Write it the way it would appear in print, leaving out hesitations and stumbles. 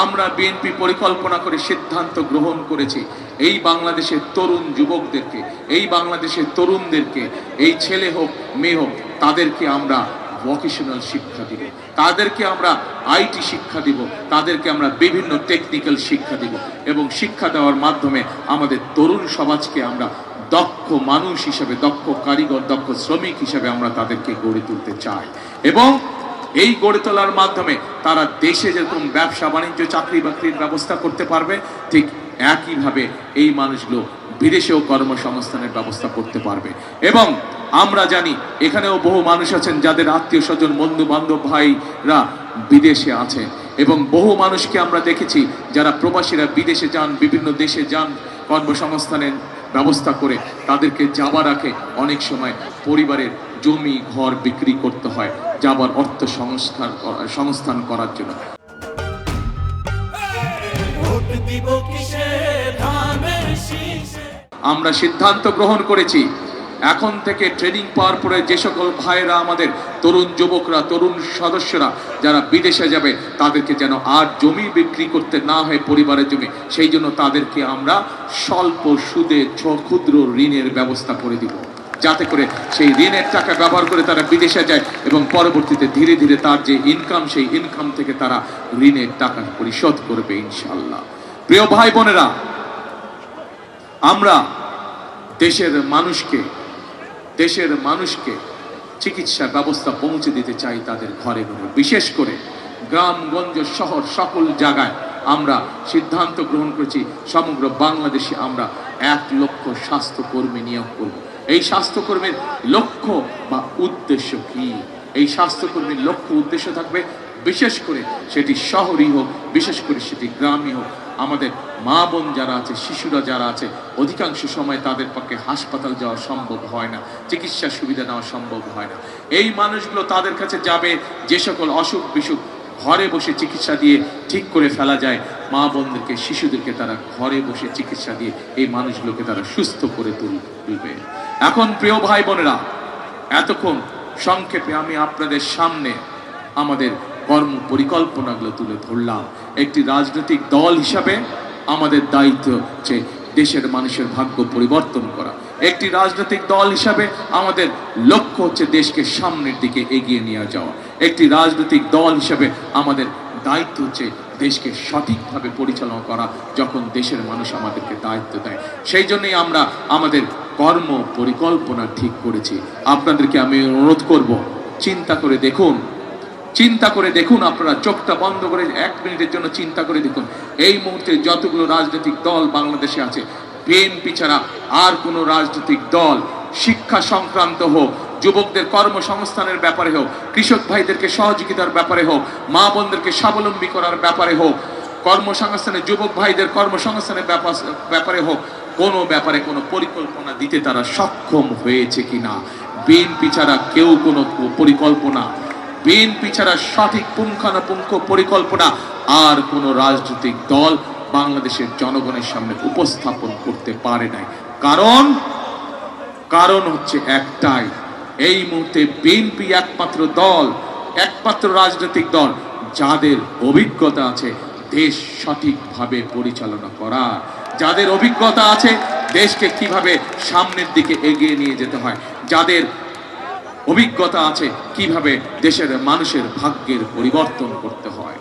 আমরা বিএনপি পরিকল্পনা করে সিদ্ধান্ত গ্রহণ করেছি এই বাংলাদেশের তরুণ যুবকদেরকে, এই বাংলাদেশের তরুণদেরকে, এই ছেলে হোক মেয়ে হোক, তাদেরকে আমরা ভোকেশনাল শিক্ষা দিব, তাদেরকে আমরা আইটি শিক্ষা দিব, তাদেরকে আমরা বিভিন্ন টেকনিক্যাল শিক্ষা দিব এবং শিক্ষা দেওয়ার মাধ্যমে আমাদের তরুণ সমাজকে আমরা দক্ষ মানুষ হিসেবে, দক্ষ কারিগর, দক্ষ শ্রমিক হিসেবে আমরা তাদেরকে গড়ে তুলতে চাই এবং এই গড়ে তোলার মাধ্যমে তারা দেশে যেরকম ব্যবসা বাণিজ্য চাকরি বাকরির ব্যবস্থা করতে পারবে, ঠিক একইভাবে এই মানুষগুলো বিদেশেও কর্মসংস্থানের ব্যবস্থা করতে পারবে। এবং আমরা জানি এখানেও বহু মানুষ আছেন যাদের আত্মীয় স্বজন, বন্ধু বান্ধব, ভাইরা বিদেশে আছে এবং বহু মানুষকে আমরা দেখেছি যারা প্রবাসীরা বিদেশে যান, বিভিন্ন দেশে যান, কর্মসংস্থানের ব্যবস্থা করে তাদেরকে যাবার আগে অনেক সময় পরিবারের জমি ঘর বিক্রি করতে হয় যাবার অর্থ সংস্থান করার জন্য। আমরা সিদ্ধান্ত গ্রহণ করেছি এখন থেকে ট্রেনিং পাওয়ার পরে যে সকল ভাইয়েরা, আমাদের তরুণ যুবকরা, তরুণ সদস্যরা যারা বিদেশে যাবে, তাদেরকে যেন আর জমি বিক্রি করতে না হয়, পরিবারের জমি, সেই জন্য তাদেরকে আমরা স্বল্প সুদে ক্ষুদ্র ঋণের ব্যবস্থা করে দিব, যাতে করে সেই ঋণের টাকা ব্যবহার করে তারা বিদেশে যায় এবং পরবর্তীতে ধীরে ধীরে তার যে ইনকাম, সেই ইনকাম থেকে তারা ঋণের টাকা পরিশোধ করবে ইনশাআল্লাহ। প্রিয় ভাই বোনেরা, আমরা দেশের মানুষকে চিকিৎসা ব্যবস্থা পৌঁছে দিতে চাই তাদের ঘরে ঘরে, বিশেষ করে গ্রামগঞ্জ শহর সকল জায়গায় আমরা সিদ্ধান্ত গ্রহণ করেছি সমগ্র বাংলাদেশে আমরা 1 লক্ষ স্বাস্থ্যকর্মী নিয়োগ করব। এই স্বাস্থ্যকর্মীর লক্ষ্য বা উদ্দেশ্য কি? এই স্বাস্থ্যকর্মীর লক্ষ্য উদ্দেশ্য থাকবে বিশেষ করে সেটি শহরই হোক, বিশেষ করে সেটি গ্রামই হোক, আমাদের মা বোন যারা আছে, শিশুরা যারা আছে, অধিকাংশ সময় তাদের পক্ষে হাসপাতাল যাওয়া সম্ভব হয় না, চিকিৎসা সুবিধা নেওয়া সম্ভব হয় না। এই মানুষগুলো তাদের কাছে যাবে, যে সকল অসুখ বিসুখ ঘরে বসে চিকিৎসা দিয়ে ঠিক করে ফেলা যায়, মা বোনদেরকে, শিশুদেরকে তারা ঘরে বসে চিকিৎসা দিয়ে এই মানুষগুলোকে তারা সুস্থ করে তুলবে। এখন প্রিয় ভাই বোনেরা, এতক্ষণ সংক্ষেপে আমি আপনাদের সামনে আমাদের কর্ম পরিকল্পনাগুলো তুলে ধরলাম। একটি রাজনৈতিক দল হিসাবে আমাদের দায়িত্ব হচ্ছে দেশের মানুষের ভাগ্য পরিবর্তন করা। একটি রাজনৈতিক দল হিসাবে আমাদের লক্ষ্য হচ্ছে দেশকে সামনের দিকে এগিয়ে নিয়ে যাওয়া। একটি রাজনৈতিক দল হিসাবে আমাদের দায়িত্ব হচ্ছে দেশকে সঠিকভাবে পরিচালনা করা, যখন দেশের মানুষ আমাদেরকে দায়িত্ব দেয়। সেই জন্যই আমরা আমাদের কর্ম পরিকল্পনা ঠিক করেছি। আপনাদেরকে আমি অনুরোধ করব, চিন্তা করে দেখুন, আপনারা চোখটা বন্ধ করে 1 মিনিটের জন্য চিন্তা করে দেখুন, এই মুহূর্তে যতগুলো রাজনৈতিক দল বাংলাদেশে আছে, বিএনপি ছাড়া আর কোনো রাজনৈতিক দল শিক্ষা সংক্রান্ত হোক, যুবকদের কর্মসংস্থানের ব্যাপারে হোক, কৃষক ভাইদেরকে সহযোগিতার ব্যাপারে হোক, মা বোনদেরকে স্বাবলম্বী করার ব্যাপারে হোক, কর্মসংস্থানের যুবক ভাইদের কর্মসংস্থানের ব্যাপারে হোক, কোনো ব্যাপারে কোনো পরিকল্পনা দিতে তারা সক্ষম হয়েছে কিনা? বিএনপি ছাড়া কেউ কোনো পরিকল্পনা, বিএনপি ছাড়া সঠিক পুঙ্খানুপুঙ্খ পরিকল্পনা আর কোন রাজনৈতিক দল বাংলাদেশের জনগণের সামনে উপস্থাপন করতে পারে নাই। কারণ হচ্ছে একটাই, এই মুহূর্তে বিএনপি একমাত্র রাজনৈতিক দল যাদের অভিজ্ঞতা আছে দেশ সঠিকভাবে পরিচালনা করার, যাদের অভিজ্ঞতা আছে দেশকে কিভাবে সামনের দিকে এগিয়ে নিয়ে যেতে হয়, যাদের অভিজ্ঞতা আছে কিভাবে দেশের মানুষের ভাগ্যের পরিবর্তন করতে হয়।